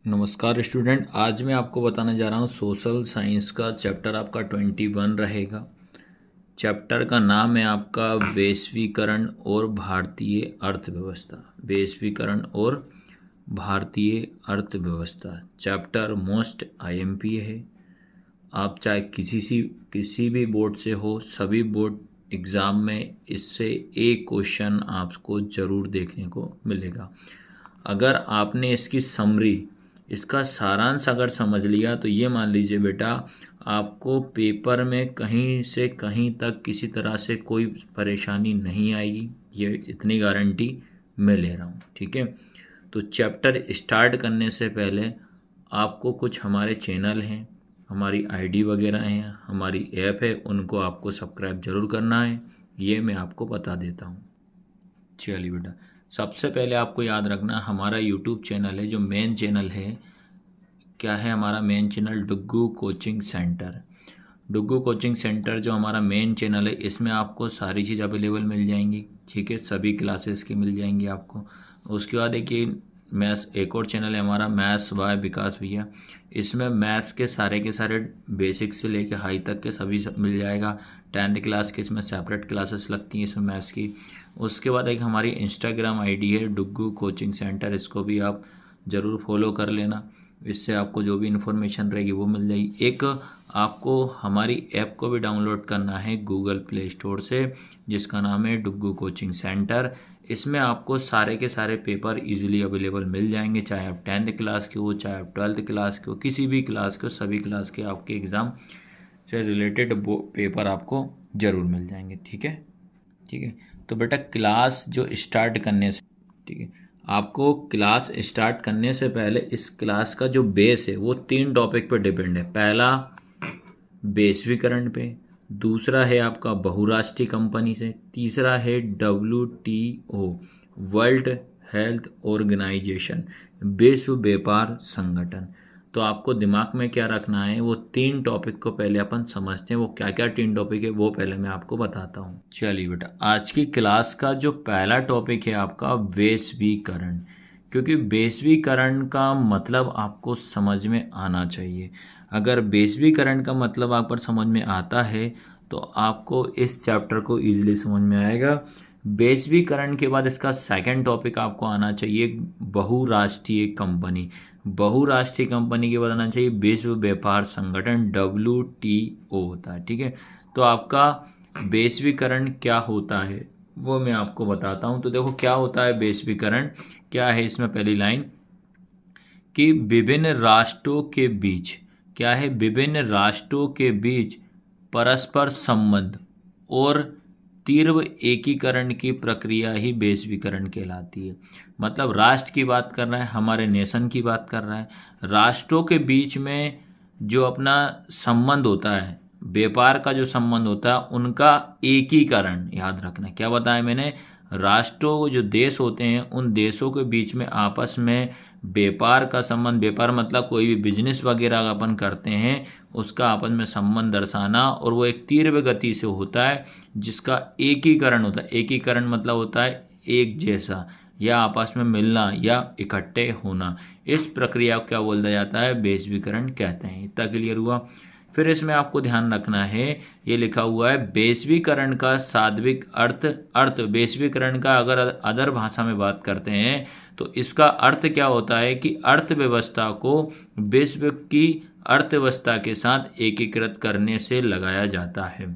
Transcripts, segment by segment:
नमस्कार स्टूडेंट, आज मैं आपको बताने जा रहा हूँ सोशल साइंस का चैप्टर आपका 21 रहेगा। चैप्टर का नाम है आपका वैश्वीकरण और भारतीय अर्थव्यवस्था। वैश्वीकरण और भारतीय अर्थव्यवस्था चैप्टर मोस्ट आईएमपी है। आप चाहे किसी भी बोर्ड से हो, सभी बोर्ड एग्ज़ाम में इससे एक क्वेश्चन आपको ज़रूर देखने को मिलेगा। अगर आपने इसकी समरी, इसका सारांश अगर समझ लिया तो ये मान लीजिए बेटा, आपको पेपर में कहीं से कहीं तक किसी तरह से कोई परेशानी नहीं आएगी। ये इतनी गारंटी मैं ले रहा हूँ, ठीक है। तो चैप्टर स्टार्ट करने से पहले आपको कुछ हमारे चैनल हैं, हमारी आईडी वगैरह हैं, हमारी ऐप है, उनको आपको सब्सक्राइब ज़रूर करना है। ये मैं आपको बता देता हूँ। चलिए बेटा, सबसे पहले आपको याद रखना, हमारा यूट्यूब चैनल है, जो मेन चैनल है, क्या है हमारा main channel? Duggu coaching centre. Duggu coaching centre जो हमारा मेन चैनल है, इसमें आपको सारी चीज़ अवेलेबल मिल जाएंगी, ठीक है। सभी क्लासेस की मिल जाएंगी आपको। उसके बाद मैथ्स एक और चैनल है हमारा, मैथ्स बाय विकास भैया। इसमें मैथ्स के सारे बेसिक से लेके हाई तक के सभी सब मिल जाएगा। 10th क्लास के इसमें सेपरेट क्लासेस लगती हैं इसमें मैथ्स की। उसके बाद एक हमारी इंस्टाग्राम आईडी है डुग्गू कोचिंग सेंटर, इसको भी आप ज़रूर फॉलो कर लेना। इससे आपको जो भी इन्फॉर्मेशन रहेगी वो मिल जाएगी। एक आपको हमारी ऐप को भी डाउनलोड करना है गूगल प्ले स्टोर से, जिसका नाम है डुग्गू कोचिंग सेंटर। इसमें आपको सारे के सारे पेपर इजीली अवेलेबल मिल जाएंगे, चाहे आप 10th क्लास के हो, चाहे आप 12th क्लास के हो, किसी भी क्लास के हो, सभी क्लास के आपके एग्ज़ाम से रिलेटेड पेपर आपको ज़रूर मिल जाएंगे, ठीक है। ठीक है, तो बेटा क्लास जो स्टार्ट करने से, ठीक है, आपको क्लास स्टार्ट करने से पहले इस क्लास का जो बेस है वो 3 टॉपिक पे डिपेंड है। पहला वैश्वीकरण पे, दूसरा है आपका बहुराष्ट्रीय कंपनी से, तीसरा है WTO वर्ल्ड हेल्थ ऑर्गेनाइजेशन, विश्व व्यापार संगठन। तो आपको दिमाग में क्या रखना है, वो 3 टॉपिक को पहले अपन समझते हैं। वो क्या क्या 3 टॉपिक है वो पहले मैं आपको बताता हूँ। चलिए बेटा, आज की क्लास का जो पहला टॉपिक है आपका वैश्वीकरण, क्योंकि वैश्वीकरण का मतलब आपको समझ में आना चाहिए। अगर वैश्वीकरण का मतलब आप पर समझ में आता है तो आपको इस चैप्टर को ईजिली समझ में आएगा। वैश्वीकरण के बाद इसका सेकंड टॉपिक आपको आना चाहिए बहुराष्ट्रीय कंपनी। बहुराष्ट्रीय कंपनी के बाद आना चाहिए विश्व व्यापार संगठन, WTO होता है, ठीक है। तो आपका वैश्वीकरण क्या होता है वो मैं आपको बताता हूँ। तो देखो क्या होता है वैश्वीकरण, क्या है इसमें पहली लाइन कि विभिन्न राष्ट्रों के बीच, क्या है, विभिन्न राष्ट्रों के बीच परस्पर संबंध और तीव्र एकीकरण की प्रक्रिया ही वैश्वीकरण कहलाती है। मतलब राष्ट्र की बात कर रहा है, हमारे नेशन की बात कर रहा है। राष्ट्रों के बीच में जो अपना संबंध होता है, व्यापार का जो संबंध होता है, उनका एकीकरण, याद रखना क्या बताया मैंने, राष्ट्रों जो देश होते हैं उन देशों के बीच में आपस में व्यापार का संबंध, व्यापार मतलब कोई भी बिजनेस वगैरह अपन करते हैं उसका आपस में संबंध दर्शाना, और वो एक तीव्र गति से होता है जिसका एकीकरण होता है। एकीकरण मतलब होता है एक जैसा या आपस में मिलना या इकट्ठे होना। इस प्रक्रिया को क्या बोला जाता है, वैश्वीकरण कहते हैं। इतना क्लियर हुआ। फिर इसमें आपको ध्यान रखना है, ये लिखा हुआ है वैश्वीकरण का शाब्दिक अर्थ वैश्वीकरण का अगर अदर भाषा में बात करते हैं तो इसका अर्थ क्या होता है कि अर्थव्यवस्था को विश्व की अर्थव्यवस्था के साथ एकीकृत करने से लगाया जाता है।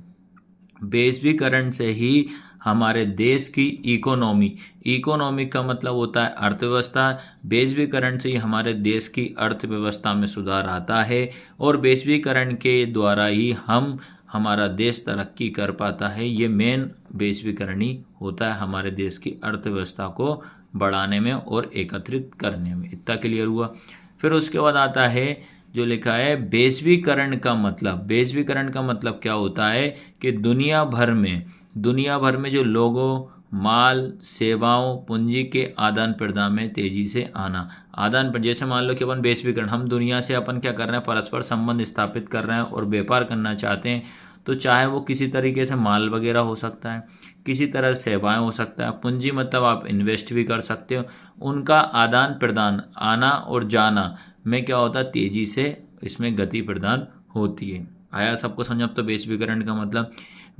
वैश्वीकरण से ही हमारे देश की इकोनॉमी का मतलब होता है अर्थव्यवस्था। वैश्वीकरण से ही हमारे देश की अर्थव्यवस्था में सुधार आता है और वैश्वीकरण के द्वारा ही हमारा देश तरक्की कर पाता है। ये मेन वैश्वीकरण ही होता है हमारे देश की अर्थव्यवस्था को बढ़ाने में और एकत्रित करने में। इतना क्लियर हुआ। फिर उसके बाद आता है जो लिखा है वैश्वीकरण का मतलब। वैश्वीकरण का मतलब क्या होता है कि दुनिया भर में जो लोगों, माल, सेवाओं, पूंजी के आदान प्रदान में तेजी से आना। जैसे मान लो कि अपन वैश्वीकरण, हम दुनिया से अपन क्या कर रहे हैं, परस्पर संबंध स्थापित कर रहे हैं और व्यापार करना चाहते हैं। तो चाहे वो किसी तरीके से माल वगैरह हो सकता है, किसी तरह सेवाएं हो सकता है, पूंजी मतलब आप इन्वेस्ट भी कर सकते हो। उनका आदान प्रदान, आना और जाना, में क्या होता है, तेजी से इसमें गति प्रदान होती है। आया सबको समझ? अब तो वैश्वीकरण का मतलब,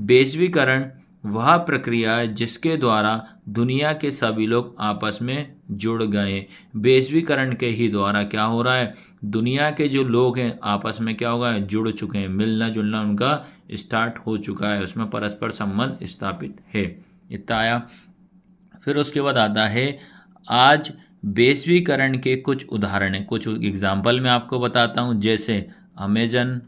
वैश्वीकरण वह प्रक्रिया है जिसके द्वारा दुनिया के सभी लोग आपस में जुड़ गए। वैश्वीकरण के ही द्वारा क्या हो रहा है, दुनिया के जो लोग हैं आपस में क्या हो गए, जुड़ चुके हैं, मिलना जुलना उनका स्टार्ट हो चुका है, उसमें परस्पर संबंध स्थापित है। इतना आया। फिर उसके बाद आता है आज वैश्वीकरण के कुछ उदाहरण हैं, कुछ एग्जाम्पल मैं आपको बताता हूँ, जैसे अमेजन,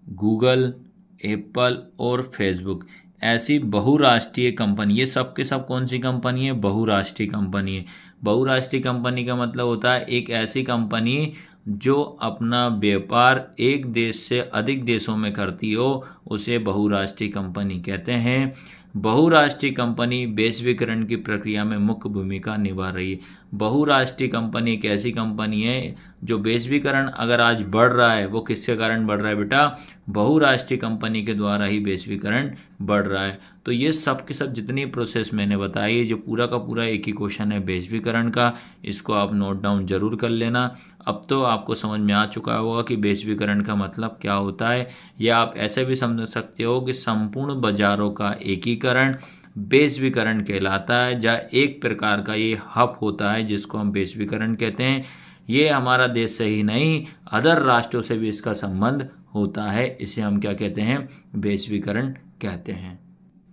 गूगल, एप्पल और फेसबुक। ऐसी बहुराष्ट्रीय कंपनी, ये सब के सब कौन सी कंपनी है, बहुराष्ट्रीय कंपनी है। बहुराष्ट्रीय कंपनी का मतलब होता है एक ऐसी कंपनी जो अपना व्यापार एक देश से अधिक देशों में करती हो, उसे बहुराष्ट्रीय कंपनी कहते हैं। बहुराष्ट्रीय कंपनी वैश्वीकरण की प्रक्रिया में मुख्य भूमिका निभा रही है। बहुराष्ट्रीय कंपनी एक ऐसी कंपनी है जो वैश्वीकरण अगर आज बढ़ रहा है, वो किसके कारण बढ़ रहा है बेटा, बहुराष्ट्रीय कंपनी के द्वारा ही वैश्वीकरण बढ़ रहा है। तो ये सब के सब जितनी प्रोसेस मैंने बताई है, जो पूरा का पूरा एक ही क्वेश्चन है वैश्वीकरण का, इसको आप नोट डाउन जरूर कर लेना। अब तो आपको समझ में आ चुका होगा कि वैश्वीकरण का मतलब क्या होता है, या आप ऐसे भी समझ सकते हो कि संपूर्ण बाजारों का एकीकरण वैश्वीकरण कहलाता है, जहाँ एक प्रकार का ये हब होता है जिसको हम वैश्वीकरण कहते हैं। ये हमारा देश से ही नहीं, अदर राष्ट्रों से भी इसका संबंध होता है, इसे हम क्या कहते हैं, वैश्वीकरण कहते हैं।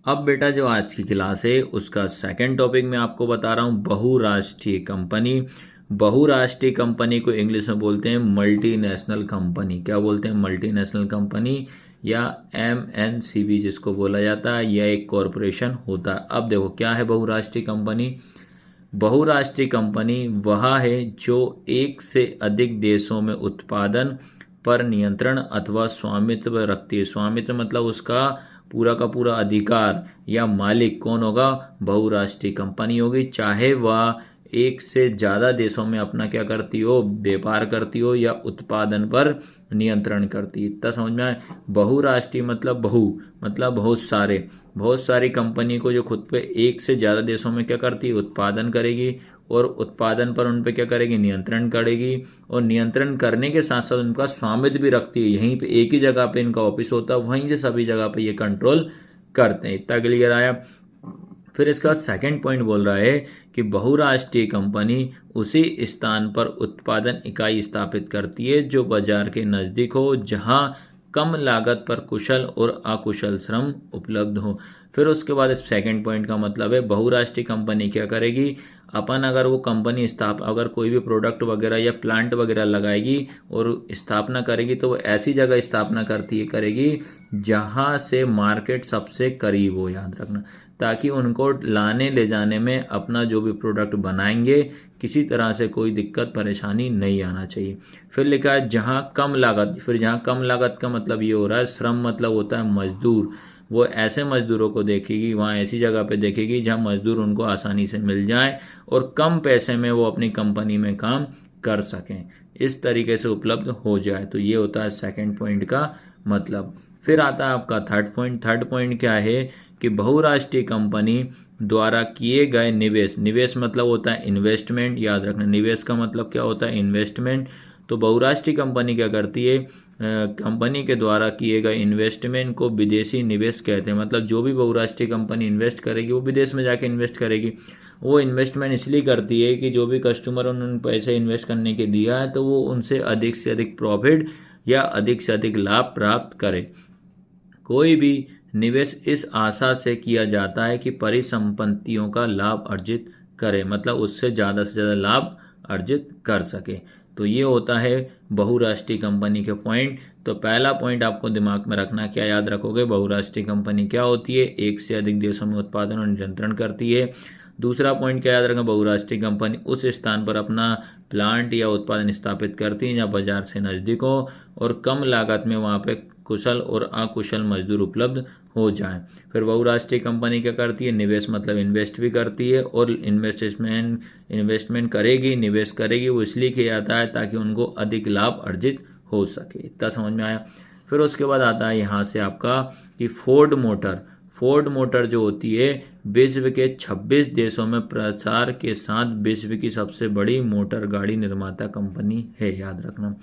अब बेटा जो आज की क्लास है उसका सेकंड टॉपिक मैं आपको बता रहा हूँ, बहुराष्ट्रीय कंपनी। बहुराष्ट्रीय कंपनी को इंग्लिश में बोलते हैं मल्टीनेशनल कंपनी। क्या बोलते हैं, मल्टीनेशनल कंपनी, या MNCB जिसको बोला जाता है, यह एक कॉरपोरेशन होता है। अब देखो क्या है बहुराष्ट्रीय कंपनी। बहुराष्ट्रीय कंपनी वह है जो एक से अधिक देशों में उत्पादन पर नियंत्रण अथवा स्वामित्व रखती है। स्वामित्व मतलब उसका पूरा का पूरा अधिकार या मालिक कौन होगा, बहुराष्ट्रीय कंपनी होगी, चाहे वह एक से ज़्यादा देशों में अपना क्या करती हो, व्यापार करती हो, या उत्पादन पर नियंत्रण करती है। इतना समझ में आए। बहुराष्ट्रीय मतलब मतलब बहुत सारी कंपनी को जो खुद पे एक से ज़्यादा देशों में क्या करती है, उत्पादन करेगी, और उत्पादन पर उन पे क्या करेगी, नियंत्रण करेगी, और नियंत्रण करने के साथ साथ उनका स्वामित्व भी रखती है। यहीं पे एक ही जगह पे इनका ऑफिस होता है, वहीं से सभी जगह पे ये कंट्रोल करते हैं। इतना क्लियर आया। फिर इसका सेकंड पॉइंट बोल रहा है कि बहुराष्ट्रीय कंपनी उसी स्थान पर उत्पादन इकाई स्थापित करती है जो बाजार के नज़दीक हो, जहां कम लागत पर कुशल और अकुशल श्रम उपलब्ध हो। फिर उसके बाद इस सेकंड पॉइंट का मतलब है बहुराष्ट्रीय कंपनी क्या करेगी, अपन अगर वो कंपनी अगर कोई भी प्रोडक्ट वगैरह या प्लांट वगैरह लगाएगी और स्थापना करेगी, तो वो ऐसी जगह स्थापना करेगी जहाँ से मार्केट सबसे करीब हो, याद रखना, ताकि उनको लाने ले जाने में अपना जो भी प्रोडक्ट बनाएंगे किसी तरह से कोई दिक्कत परेशानी नहीं आना चाहिए। फिर लिखा है जहाँ कम लागत। फिर जहाँ कम लागत का मतलब ये हो रहा है, श्रम मतलब होता है मजदूर। वो ऐसे मजदूरों को देखेगी, वहाँ ऐसी जगह पे देखेगी जहाँ मजदूर उनको आसानी से मिल जाए और कम पैसे में वो अपनी कंपनी में काम कर सकें, इस तरीके से उपलब्ध हो जाए। तो ये होता है सेकंड पॉइंट का मतलब। फिर आता है आपका थर्ड पॉइंट। थर्ड पॉइंट क्या है कि बहुराष्ट्रीय कंपनी द्वारा किए गए निवेश मतलब होता है इन्वेस्टमेंट। याद रखना, निवेश का मतलब क्या होता है, इन्वेस्टमेंट। तो बहुराष्ट्रीय कंपनी क्या करती है, कंपनी के द्वारा किए गए इन्वेस्टमेंट को विदेशी निवेश कहते हैं। मतलब जो भी बहुराष्ट्रीय कंपनी इन्वेस्ट करेगी वो विदेश में जाके इन्वेस्ट करेगी। वो इन्वेस्टमेंट इसलिए करती है कि जो भी कस्टमर उन्होंने पैसे इन्वेस्ट करने के दिया है, तो वो उनसे अधिक से अधिक प्रॉफिट या अधिक से अधिक लाभ प्राप्त करे। कोई भी निवेश इस आशा से किया जाता है कि परिसंपत्तियों का लाभ अर्जित करे, मतलब उससे ज़्यादा से ज़्यादा लाभ अर्जित कर सके। तो ये होता है बहुराष्ट्रीय कंपनी के पॉइंट। तो पहला पॉइंट आपको दिमाग में रखना, क्या याद रखोगे, बहुराष्ट्रीय कंपनी क्या होती है, एक से अधिक देशों में उत्पादन और नियंत्रण करती है। दूसरा पॉइंट क्या याद रखना, बहुराष्ट्रीय कंपनी उस स्थान पर अपना प्लांट या उत्पादन स्थापित करती है जहाँ बाजार से नज़दीक हो और कम लागत में वहाँ पे कुशल और अकुशल मजदूर उपलब्ध हो जाएं। फिर बहुराष्ट्रीय कंपनी क्या करती है, निवेश मतलब इन्वेस्ट भी करती है, और इन्वेस्टमेंट करेगी, निवेश करेगी, वो इसलिए किया जाता है ताकि उनको अधिक लाभ अर्जित हो सके। इतना समझ में आया। फिर उसके बाद आता है यहाँ से आपका कि फोर्ड मोटर जो होती है विश्व के 26 देशों में प्रसार के साथ विश्व की सबसे बड़ी मोटर गाड़ी निर्माता कंपनी है, याद रखना।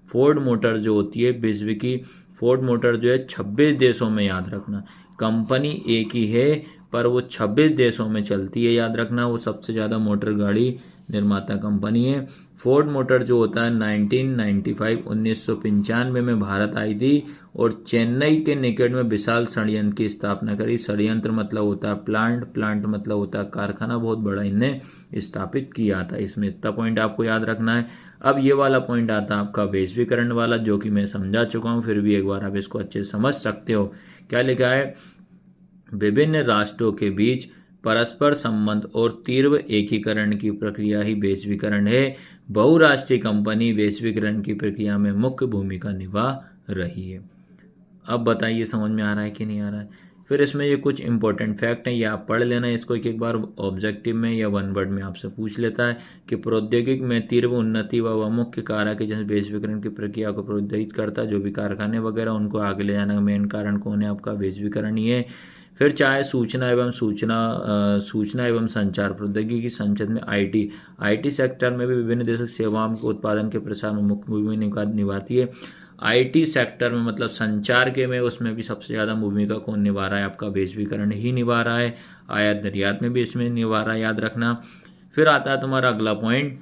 फोर्ड मोटर जो होती है विश्व की, फोर्ड मोटर जो है 26 देशों में, याद रखना। कंपनी एक ही है पर वो 26 देशों में चलती है, याद रखना। वो सबसे ज़्यादा मोटर गाड़ी निर्माता कंपनी है। फोर्ड मोटर जो होता है 1995 में भारत आई थी और चेन्नई के निकट में विशाल षड्यंत्र की स्थापना करी। षड्यंत्र मतलब होता है प्लांट, प्लांट मतलब होता है कारखाना, बहुत बड़ा इनने स्थापित किया था। इसमें इतना पॉइंट आपको याद रखना है। अब ये वाला पॉइंट आता है आपका वैश्वीकरण वाला, जो कि मैं समझा चुका हूँ, फिर भी एक बार आप इसको अच्छे से समझ सकते हो। क्या लिखा है? विभिन्न राष्ट्रों के बीच परस्पर संबंध और तीव्र एकीकरण की प्रक्रिया ही वैश्वीकरण है। बहुराष्ट्रीय कंपनी वैश्वीकरण की प्रक्रिया में मुख्य भूमिका निभा रही है। अब बताइए समझ में आ रहा है कि नहीं आ रहा है? फिर इसमें ये कुछ इंपॉर्टेंट फैक्ट हैं, ये आप पढ़ लेना इसको एक बार ऑब्जेक्टिव में या वन वर्ड में आपसे पूछ लेता है कि प्रौद्योगिकी में तीव्र उन्नति व मुख्य कारक है जैसे वैश्वीकरण की प्रक्रिया को प्रोत्साहित करता है। जो भी कारखाने वगैरह उनको आगे ले जाने का मेन कारण कौन है? आपका वैश्वीकरण ही है। फिर चाहे सूचना एवं संचार प्रौद्योगिकी संसद में आईटी सेक्टर में भी विभिन्न देशों की सेवाओं के उत्पादन के प्रसार में मुख्य भूमिका निभाती है। आईटी सेक्टर में मतलब संचार के में, उसमें भी सबसे ज़्यादा भूमिका कौन निभा रहा है? आपका वैश्वीकरण ही निभा रहा है। आयात निर्यात में भी इसमें निभा रहा है, याद रखना। फिर आता है तुम्हारा अगला पॉइंट,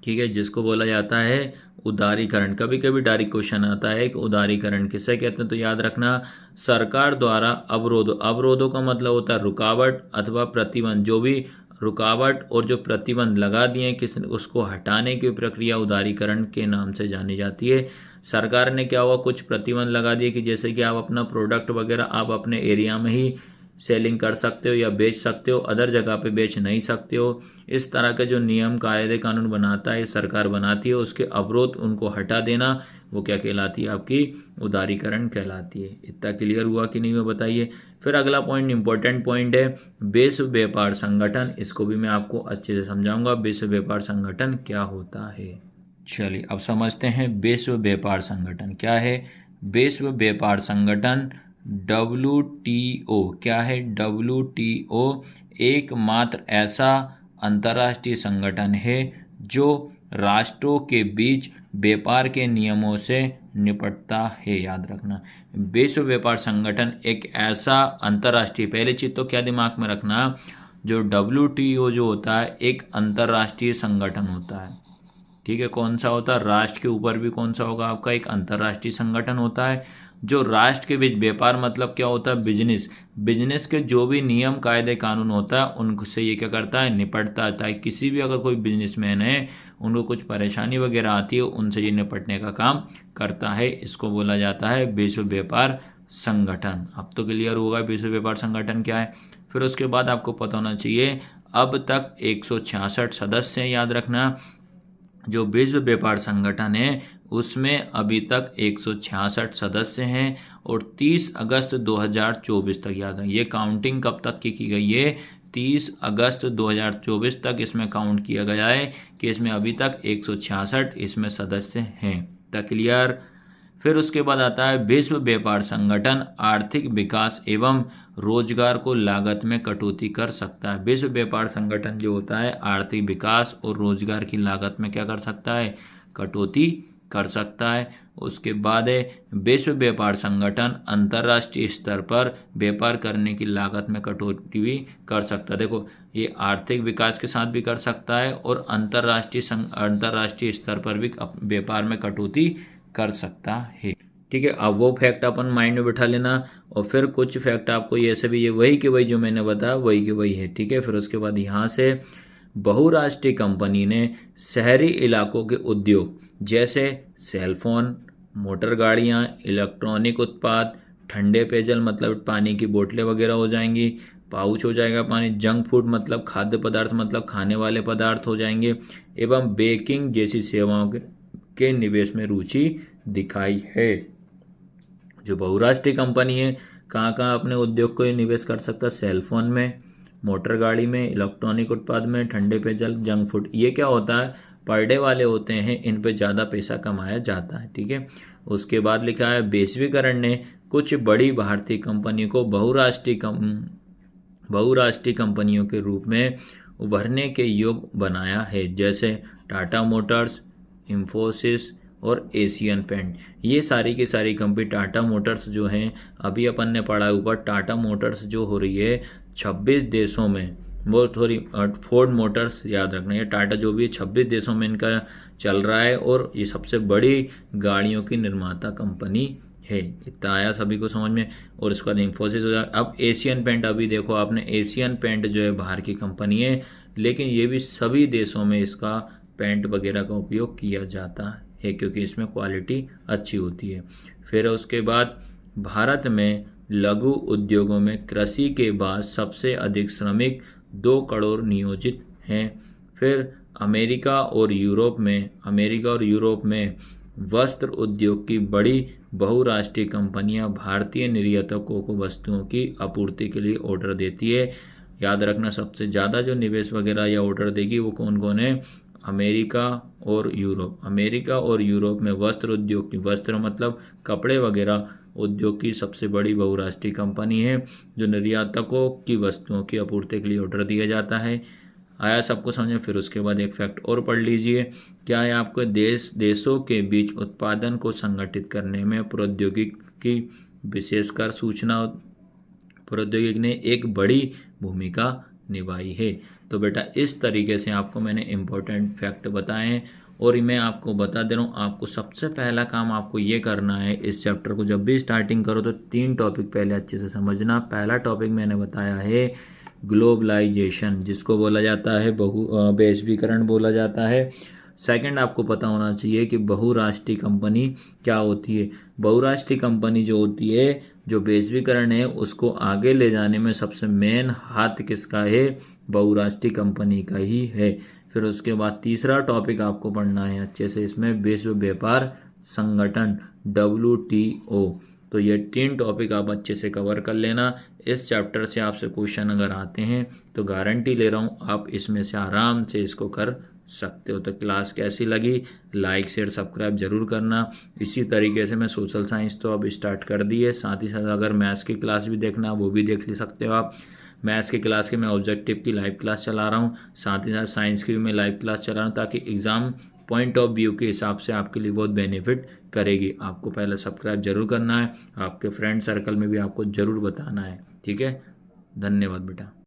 ठीक है, जिसको बोला जाता है उदारीकरण। कभी कभी डायरेक्ट क्वेश्चन आता है कि उदारीकरण किसे कहते हैं, तो याद रखना सरकार द्वारा अवरोधों का मतलब होता है रुकावट अथवा प्रतिबंध। जो भी रुकावट और जो प्रतिबंध लगा दिए किस उसको हटाने की प्रक्रिया उदारीकरण के नाम से जानी जाती है। सरकार ने क्या हुआ, कुछ प्रतिबंध लगा दिए कि जैसे कि आप अपना प्रोडक्ट वगैरह आप अपने एरिया में ही सेलिंग कर सकते हो या बेच सकते हो, अदर जगह पे बेच नहीं सकते हो। इस तरह के जो नियम कायदे कानून बनाता है सरकार बनाती है, उसके अवरोध उनको हटा देना वो क्या कहलाती है? आपकी उदारीकरण कहलाती है। इतना क्लियर हुआ कि नहीं हुआ बताइए। फिर अगला पॉइंट इंपॉर्टेंट पॉइंट है विश्व व्यापार संगठन। इसको भी मैं आपको अच्छे से समझाऊंगा विश्व व्यापार संगठन क्या होता है। चलिए अब समझते हैं विश्व व्यापार संगठन क्या है। विश्व व्यापार संगठन WTO क्या है? WTO एकमात्र ऐसा अंतर्राष्ट्रीय संगठन है जो राष्ट्रों के बीच व्यापार के नियमों से निपटता है, याद रखना। विश्व व्यापार संगठन एक ऐसा अंतर्राष्ट्रीय, पहली चीज तो क्या दिमाग में रखना, जो WTO जो होता है एक अंतर्राष्ट्रीय संगठन होता है, ठीक है। कौन सा होता है? राष्ट्र के ऊपर भी कौन सा होगा? आपका एक अंतर्राष्ट्रीय संगठन होता है जो राष्ट्र के बीच, व्यापार मतलब क्या होता है? बिजनेस के जो भी नियम कायदे कानून होता है उनसे ये क्या करता है? निपटता है। किसी भी अगर कोई बिजनेसमैन है उनको कुछ परेशानी वगैरह आती है उनसे ये निपटने का काम करता है। इसको बोला जाता है विश्व व्यापार संगठन। अब तो क्लियर होगा विश्व व्यापार संगठन क्या है। फिर उसके बाद आपको पता होना चाहिए अब तक 166 सदस्य हैं, याद रखना। जो विश्व व्यापार संगठन है उसमें अभी तक 166 सदस्य हैं और 30 अगस्त 2024 तक, याद रखें। ये काउंटिंग कब तक की गई है? 30 अगस्त 2024 तक इसमें काउंट किया गया है कि इसमें अभी तक 166 इसमें सदस्य हैं। तक क्लियर। फिर उसके बाद आता है विश्व व्यापार संगठन आर्थिक विकास एवं रोजगार को लागत में कटौती कर सकता है। विश्व व्यापार संगठन जो होता है आर्थिक विकास और रोजगार की लागत में क्या कर सकता है? कटौती कर सकता है। उसके बाद है विश्व व्यापार संगठन अंतर्राष्ट्रीय स्तर पर व्यापार करने की लागत में कटौती भी कर सकता है। देखो ये आर्थिक विकास के साथ भी कर सकता है और अंतर्राष्ट्रीय स्तर पर भी व्यापार में कटौती कर सकता है, ठीक है। अब वो फैक्ट अपन माइंड में बिठा लेना और फिर कुछ फैक्ट आपको ये से भी ये वही के वही जो मैंने बताया वही के वही है, ठीक है। फिर उसके बाद यहाँ से बहुराष्ट्रीय कंपनी ने शहरी इलाकों के उद्योग जैसे सेलफोन, मोटर गाड़ियाँ, इलेक्ट्रॉनिक उत्पाद, ठंडे पेयजल मतलब पानी की बोतलें वगैरह हो जाएंगी, पाउच हो जाएगा पानी, जंक फूड मतलब खाद्य पदार्थ मतलब खाने वाले पदार्थ हो जाएंगे, एवं बेकिंग जैसी सेवाओं के निवेश में रुचि दिखाई है। जो बहुराष्ट्रीय कंपनी है कहाँ कहाँ अपने उद्योग को निवेश कर सकता है? सेलफोन में, मोटर गाड़ी में, इलेक्ट्रॉनिक उत्पाद में, ठंडे पेयजल, जंक फूड। ये क्या होता है? पर डे वाले होते हैं, इन पे ज़्यादा पैसा कमाया जाता है, ठीक है। उसके बाद लिखा है वैश्वीकरण ने कुछ बड़ी भारतीय कंपनियों को बहुराष्ट्रीय कंपनियों के रूप में उभरने के योग्य बनाया है, जैसे टाटा मोटर्स, इंफोसिस और एशियन पेंट। ये सारी की सारी कंपनी, टाटा मोटर्स जो हैं, अभी अपन ने पढ़ा ऊपर, टाटा मोटर्स जो हो रही है 26 देशों में, वो सॉरी फोर्ड मोटर्स याद रखना, ये टाटा जो भी है 26 देशों में इनका चल रहा है और ये सबसे बड़ी गाड़ियों की निर्माता कंपनी है। इतना आया सभी को समझ में। और इसके बाद इंफोसिस हो जाए। अब एशियन पेंट, अभी देखो आपने, एशियन पेंट जो है बाहर की कंपनी है, लेकिन ये भी सभी देशों में इसका पेंट वगैरह का उपयोग किया जाता है क्योंकि इसमें क्वालिटी अच्छी होती है। फिर उसके बाद भारत में लघु उद्योगों में कृषि के बाद सबसे अधिक श्रमिक 2 करोड़ नियोजित हैं। फिर अमेरिका और यूरोप में वस्त्र उद्योग की बड़ी बहुराष्ट्रीय कंपनियां भारतीय निर्यातकों को वस्तुओं की आपूर्ति के लिए ऑर्डर देती है। याद रखना, सबसे ज़्यादा जो निवेश वगैरह या ऑर्डर देगी वो कौन कौन है? अमेरिका और यूरोप में वस्त्र उद्योग की, वस्त्र मतलब कपड़े वगैरह उद्योग की सबसे बड़ी बहुराष्ट्रीय कंपनी है जो निर्यातकों की वस्तुओं की आपूर्ति के लिए ऑर्डर दिया जाता है। आया सबको समझ? फिर उसके बाद एक फैक्ट और पढ़ लीजिए। क्या है आपको? देशों के बीच उत्पादन को संगठित करने में प्रौद्योगिकी, विशेषकर सूचना प्रौद्योगिकी ने एक बड़ी भूमिका निभाई है। तो बेटा इस तरीके से आपको मैंने इम्पोर्टेंट फैक्ट बताए हैं और मैं आपको बता दे रहा हूँ, आपको सबसे पहला काम आपको ये करना है, इस चैप्टर को जब भी स्टार्टिंग करो तो 3 टॉपिक पहले अच्छे से समझना। पहला टॉपिक मैंने बताया है ग्लोबलाइजेशन, जिसको बोला जाता है वैश्वीकरण बोला जाता है। सेकंड, आपको पता होना चाहिए कि बहुराष्ट्रीय कंपनी क्या होती है। बहुराष्ट्रीय कंपनी जो होती है, जो वैश्वीकरण है उसको आगे ले जाने में सबसे मेन हाथ किसका है? बहुराष्ट्रीय कंपनी का ही है। फिर उसके बाद तीसरा टॉपिक आपको पढ़ना है अच्छे से, इसमें विश्व व्यापार संगठन WTO। तो ये 3 टॉपिक आप अच्छे से कवर कर लेना। इस चैप्टर से आपसे क्वेश्चन अगर आते हैं तो गारंटी ले रहा हूँ आप इसमें से आराम से इसको कर सकते हो। तो क्लास कैसी लगी? लाइक शेयर सब्सक्राइब जरूर करना। इसी तरीके से मैं सोशल साइंस तो अब स्टार्ट कर दी है, साथ ही साथ अगर मैथ्स की क्लास भी देखना वो भी देख ले सकते हो आप। मैथ्स की क्लास की मैं ऑब्जेक्टिव की लाइव क्लास चला रहा हूँ, साथ ही साथ साइंस की भी मैं लाइव क्लास चला रहा हूँ, ताकि एग्ज़ाम पॉइंट ऑफ व्यू के हिसाब से आपके लिए बहुत बेनिफिट करेगी। आपको पहले सब्सक्राइब जरूर करना है, आपके फ्रेंड सर्कल में भी आपको ज़रूर बताना है। ठीक है, धन्यवाद बेटा।